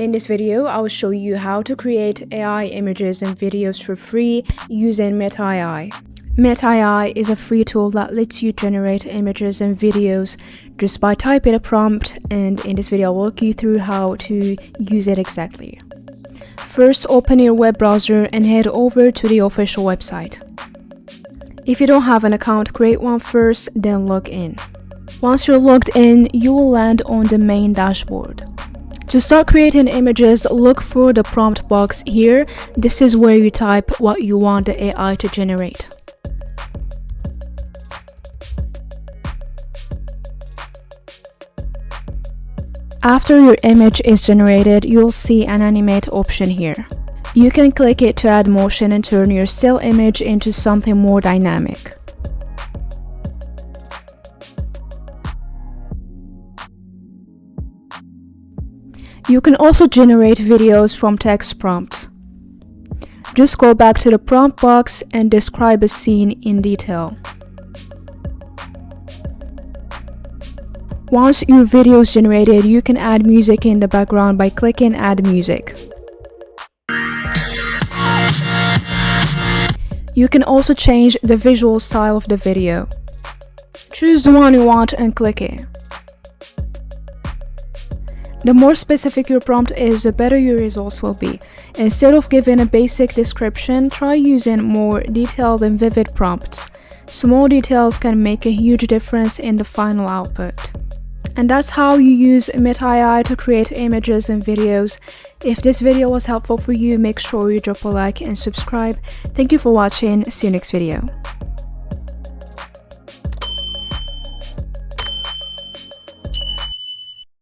In this video, I will show you how to create AI images and videos for free using Animate. Animate is a free tool that lets you generate images and videos just by typing a prompt, and in this video I'll walk you through how to use it exactly. First, open your web browser and head over to the official website. If you don't have an account, create one first, then log in. Once you're logged in, you will land on the main dashboard. To start creating images, look for the prompt box here. This is where you type what you want the AI to generate. After your image is generated, you'll see an Animate option here. You can click it to add motion and turn your still image into something more dynamic. You can also generate videos from text prompts. Just go back to the prompt box and describe a scene in detail. Once your video is generated, you can add music in the background by clicking Add Music. You can also change the visual style of the video. Choose the one you want and click it. The more specific your prompt is, the better your results will be. Instead of giving a basic description, try using more detailed and vivid prompts. Small details can make a huge difference in the final output. And that's how you use Animate to create images and videos. If this video was helpful for you, make sure you drop a like and subscribe. Thank you for watching. See you next video.